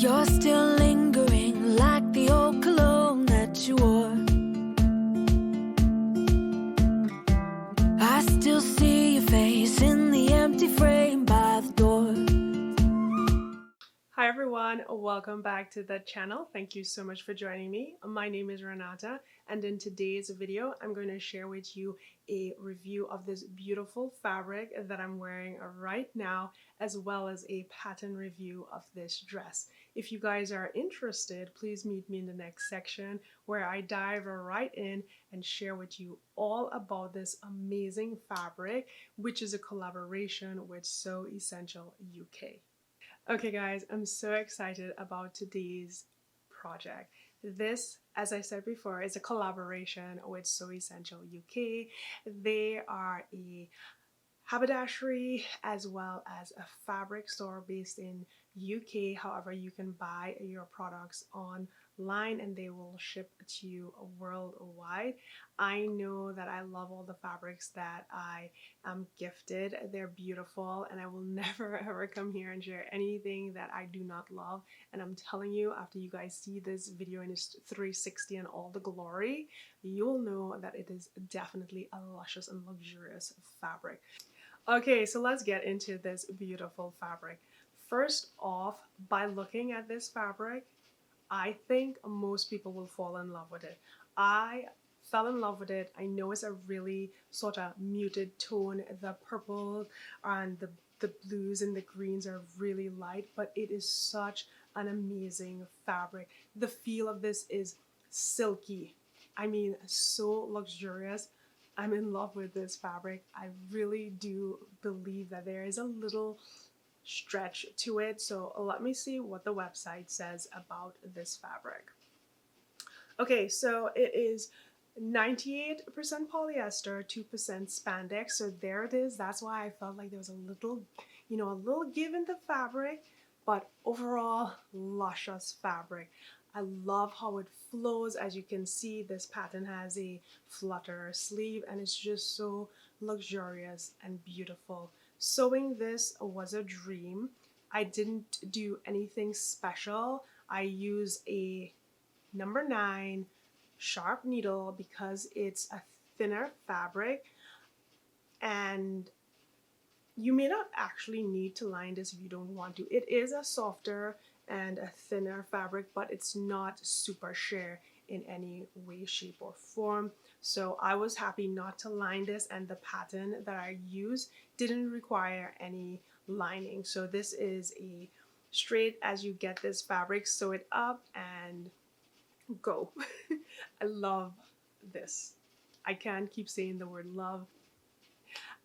You're still lingering like the old cologne that you wore. I still see your face in the empty frame by the door. Hi everyone, welcome back to the channel. Thank you so much for joining me. My name is Renata, and in today's video I'm going to share with you a review of this beautiful fabric that I'm wearing right now, as well as a pattern review of this dress. If you guys are interested, please meet me in the next section where I dive right in and share with you all about this amazing fabric, which is a collaboration with So Essential UK. Okay guys, I'm so excited about today's project. This, as I said before, is a collaboration with So Essential UK. They are a haberdashery as well as a fabric store based in UK. However, you can buy your products online and they will ship to you worldwide. I know that I love all the fabrics that I am gifted. They're beautiful and I will never ever come here and share anything that I do not love. And I'm telling you, after you guys see this video in its 360 and all the glory, you'll know that it is definitely a luscious and luxurious fabric. Okay, so let's get into this beautiful fabric. First off, by looking at this fabric, I think most people will fall in love with it. I fell in love with it. I know it's a really sort of muted tone. The purple and the blues and the greens are really light, but it is such an amazing fabric. The feel of this is silky. I mean, so luxurious. I'm in love with this fabric. I really do believe that there is a little stretch to it. So let me see what the website says about this fabric. Okay, so it is 98% polyester, 2% spandex. So there it is. That's why I felt like there was a little, a little give in the fabric, but overall luscious fabric. I love how it flows. As you can see, this pattern has a flutter sleeve and it's just so luxurious and beautiful. Sewing this was a dream. I didn't do anything special. I use a number 9 sharp needle because it's a thinner fabric, and you may not actually need to line this if you don't want to. It is a softer and a thinner fabric, but it's not super sheer in any way, shape, or form. So I was happy not to line this, and the pattern that I used didn't require any lining. So this is a straight as you get this fabric, sew it up and go. I love this. I can't keep saying the word love.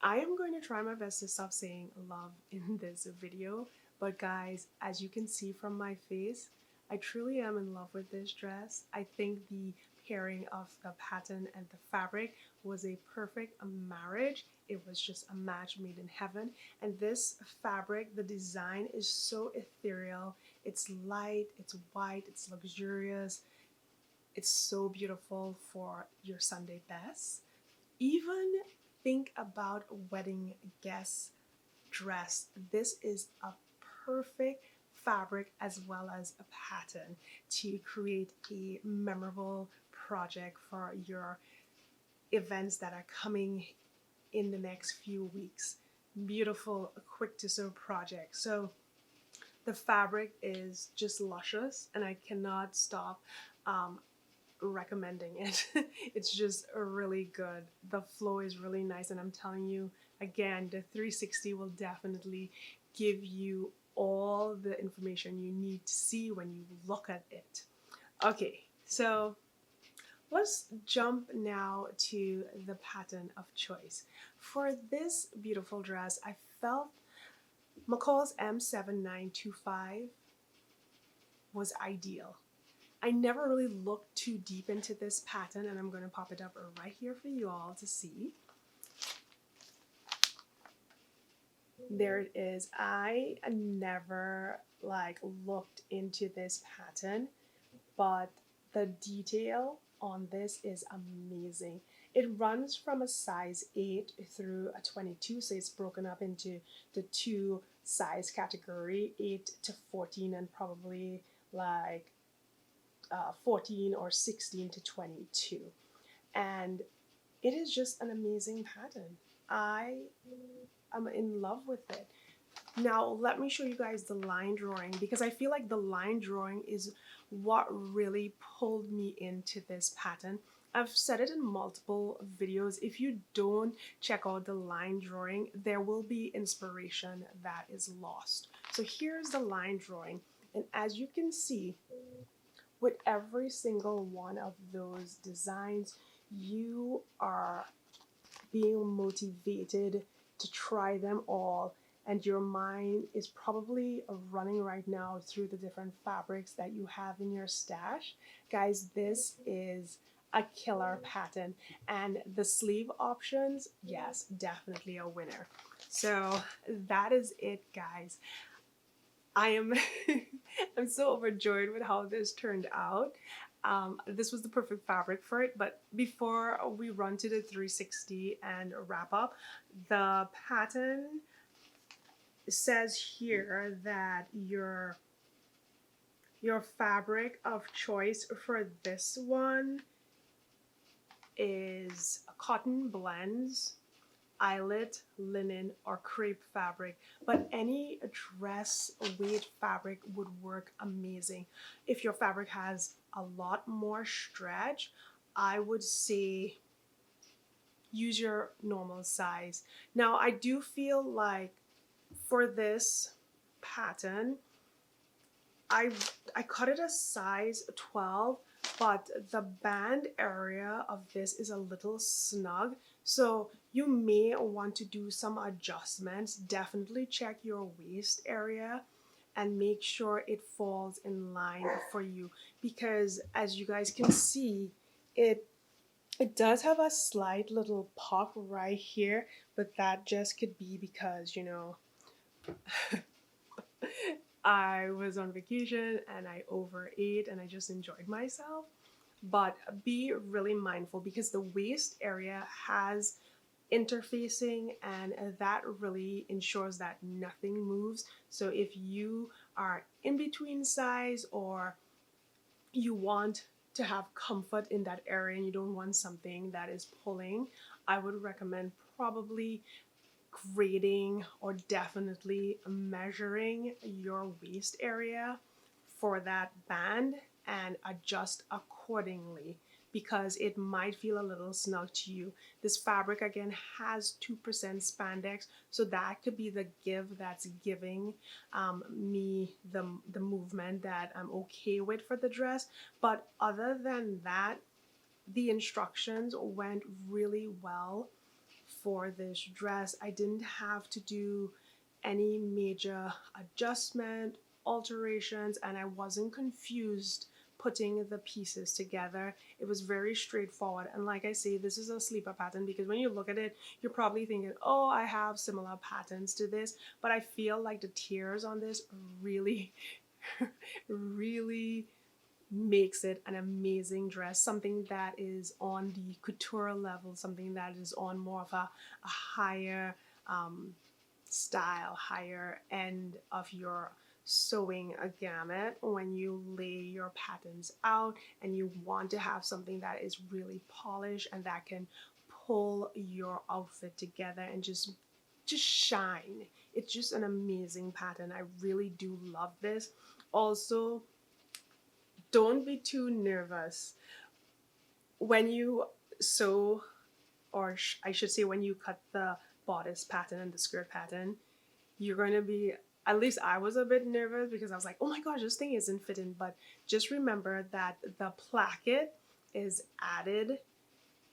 I am going to try my best to stop saying love in this video, but guys, as you can see from my face, I truly am in love with this dress. I think the pairing of the pattern and the fabric was a perfect marriage. It was just a match made in heaven. And this fabric, the design is so ethereal. It's light, it's white, it's luxurious. It's so beautiful for your Sunday best. Even think about a wedding guest dress. This is a perfect fabric as well as a pattern to create a memorable project for your events that are coming in the next few weeks. Beautiful, quick to sew project. So the fabric is just luscious and I cannot stop recommending it. It's just really good. The flow is really nice, and I'm telling you again, the 360 will definitely give you all the information you need to see when you look at it. Okay, so let's jump now to the pattern of choice. For this beautiful dress, I felt McCall's M7925 was ideal. I never really looked too deep into this pattern, and I'm going to pop it up right here for you all to see. There it is. I never looked into this pattern, but the detail on this is amazing. It runs from a size 8 through a 22, so it's broken up into the two size category, 8 to 14, and probably like 14 or 16 to 22. And it is just an amazing pattern. I am in love with it. Now let me show you guys the line drawing, because I feel like the line drawing is what really pulled me into this pattern. I've said it in multiple videos. If you don't check out the line drawing, there will be inspiration that is lost. So here's the line drawing. And as you can see, with every single one of those designs, you are being motivated to try them all, and your mind is probably running right now through the different fabrics that you have in your stash. Guys, this is a killer pattern, and the sleeve options, yes, definitely a winner. So that is it, guys. I am I'm so overjoyed with how this turned out. This was the perfect fabric for it, but before we run to the 360 and wrap up, the pattern says here that your fabric of choice for this one is cotton blends, eyelet, linen, or crepe fabric, but any dress weight fabric would work amazing. If your fabric has a lot more stretch, I would say use your normal size. Now I do feel like for this pattern, I cut it a size 12, but the band area of this is a little snug, so you may want to do some adjustments. Definitely check your waist area and make sure it falls in line for you, because as you guys can see, it does have a slight little pop right here, but that just could be because, you know, I was on vacation and I overate and I just enjoyed myself. But be really mindful, because the waist area has interfacing, and that really ensures that nothing moves. So if you are in between size, or you want to have comfort in that area and you don't want something that is pulling, I would recommend probably grading or definitely measuring your waist area for that band and adjust accordingly, because it might feel a little snug to you. This fabric again has 2% spandex, so that could be the give that's giving me the movement that I'm okay with for the dress. But other than that, the instructions went really well for this dress. I didn't have to do any major adjustment, alterations, and I wasn't confused putting the pieces together. It was very straightforward. And like I say, this is a sleeper pattern, because when you look at it, you're probably thinking, oh, I have similar patterns to this, but I feel like the tiers on this really really makes it an amazing dress, something that is on the couture level, something that is on more of a higher style, higher end of your sewing a gamut when you lay your patterns out, and you want to have something that is really polished and that can pull your outfit together and just shine. It's just an amazing pattern. I really do love this. Also, don't be too nervous when you sew, or I should say when you cut the bodice pattern and the skirt pattern. You're going to be, at least I was a bit nervous, because I was like, oh my gosh, this thing isn't fitting. But just remember that the placket is added,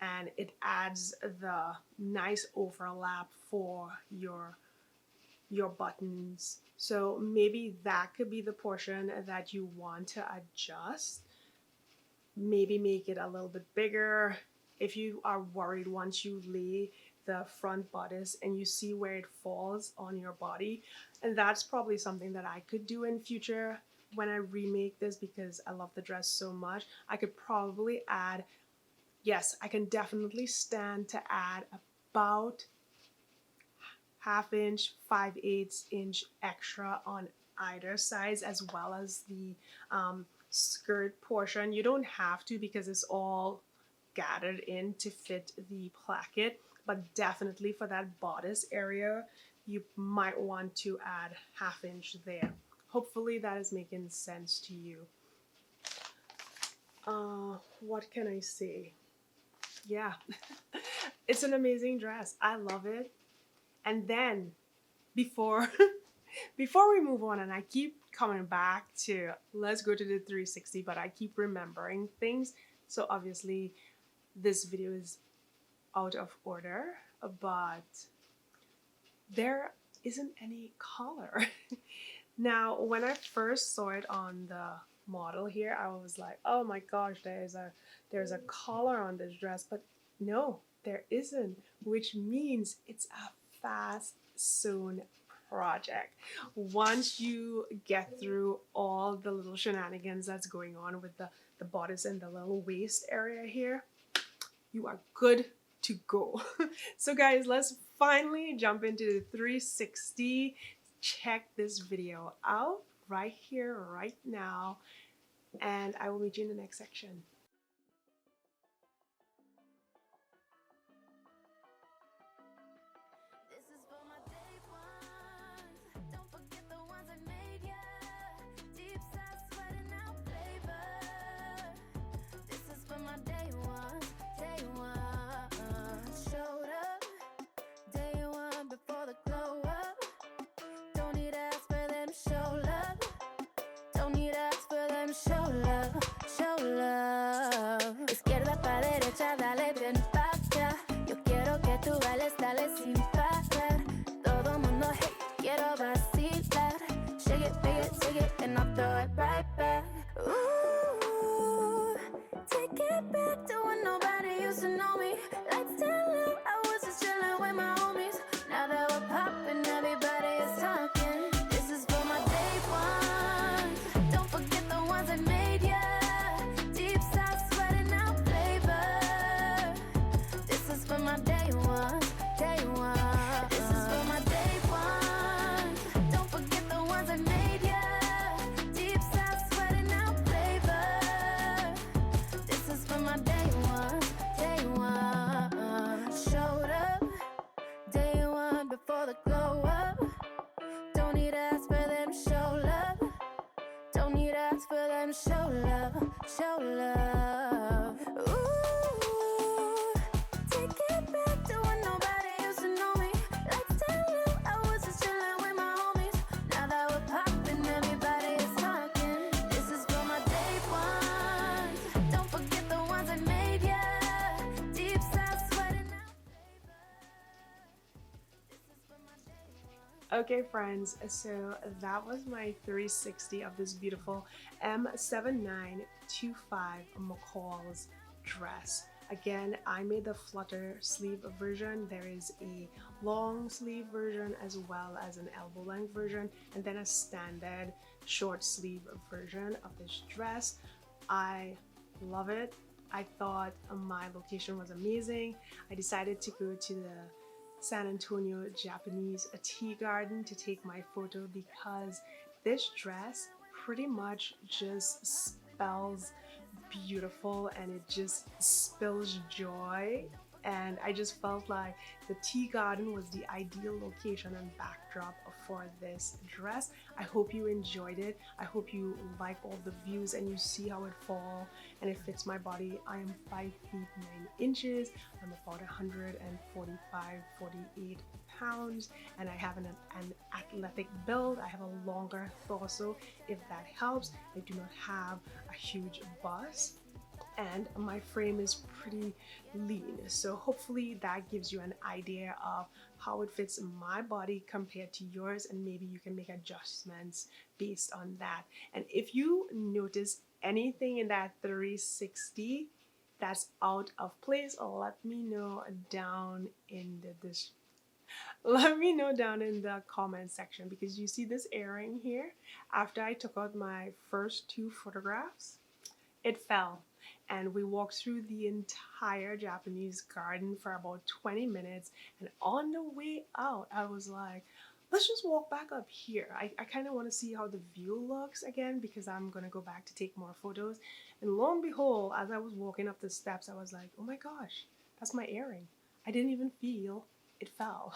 and it adds the nice overlap for your buttons. So maybe that could be the portion that you want to adjust. Maybe make it a little bit bigger. If you are worried once you lay the front bodice and you see where it falls on your body, and that's probably something that I could do in future when I remake this, because I love the dress so much. I could probably add, yes, I can definitely stand to add about 1/2 inch, 5/8 inch extra on either sides, as well as the skirt portion. You don't have to because it's all gathered in to fit the placket, but definitely for that bodice area you might want to add 1/2 inch there. Hopefully that is making sense to you. What can I say? Yeah, it's an amazing dress. I love it. And then before before we move on, and I keep coming back to let's go to the 360, but I keep remembering things. So obviously this video is out of order, but there isn't any collar. Now, when I first saw it on the model here, I was like, oh my gosh, there's a collar on this dress, but no, there isn't, which means it's a fast sewn project. Once you get through all the little shenanigans that's going on with the bodice and the little waist area here, you are good to go. So guys, let's finally jump into the 360. Check this video out right here, right now, and I will meet you in the next section. This is for my day ones. Don't forget the ones I made ya. Deep side sweating out flavor. This is for my day ones. Day one. Showed up. Day one before the glow up. Don't need ask for them show love. Don't need ask for them show love. Show love. Izquierda pa' derecha, dale bien pa' acá. Yo quiero que tú bailes, dale sin parar. Todo mundo hey, quiero vacilar. Shake it, and I'll throw it right back. Ooh, take it back to when nobody used to know me. Let's tell them I was just chilling with my homies. Now that we're popping, everybody is talking. This is for my day ones. Don't forget the ones that made ya. Deep side sweating out flavor. This is for my day ones. Day one. This is for my day ones. Don't forget the ones that made ya. Deep side sweating out flavor. This is for my day ones. Day one. Showed up. Day one before the glow up. Don't need ask for them show love. Don't need ask for them show love. Show love. Ooh, take it back to when nobody used to know me. Let's tell them I was just chilling with my homies. Now that we're popping, everybody is talking. This is for my day ones. Don't forget the ones that made ya. Deep side sweating out flavor. This is for my day ones. Okay friends, so that was my 360 of this beautiful M7925 McCall's dress. Again, I made the flutter sleeve version. There is a long sleeve version as well as an elbow length version, and then a standard short sleeve version of this dress. I love it. I thought my location was amazing. I decided to go to the San Antonio Japanese tea garden to take my photo because this dress pretty much just spells beautiful and it just spills joy, and I just felt like the tea garden was the ideal location and backdrop for this dress. I hope you enjoyed it. I hope you like all the views and you see how it falls and it fits my body. I am 5 feet 9 inches. I'm about 148 pounds, and I have an athletic build. I have a longer torso, if that helps. I do not have a huge bust, and my frame is pretty lean, so hopefully that gives you an idea of how it fits my body compared to yours, and maybe you can make adjustments based on that. And if you notice anything in that 360 that's out of place, let me know down in the comment section, because you see this earring here, after I took out my first 2 photographs, it fell. and we walked through the entire Japanese garden for about 20 minutes. And on the way out, I was like, let's just walk back up here. I kind of want to see how the view looks again, because I'm going to go back to take more photos. And lo and behold, as I was walking up the steps, I was like, oh my gosh, that's my earring. I didn't even feel it fell.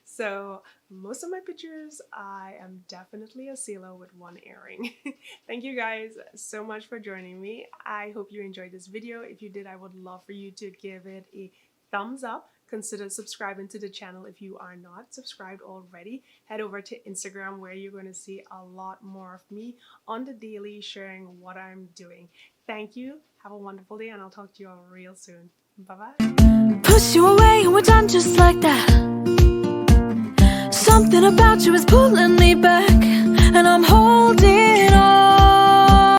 So most of my pictures, I am definitely a sailor with one earring. Thank you guys so much for joining me. I hope you enjoyed this video. If you did, I would love for you to give it a thumbs up. Consider subscribing to the channel if you are not subscribed already. Head over to Instagram, where you're going to see a lot more of me on the daily, sharing what I'm doing. Thank you. Have a wonderful day, and I'll talk to you all real soon. Bye-bye. Push you away and we're done just like that. Something about you is pulling me back, and I'm holding on.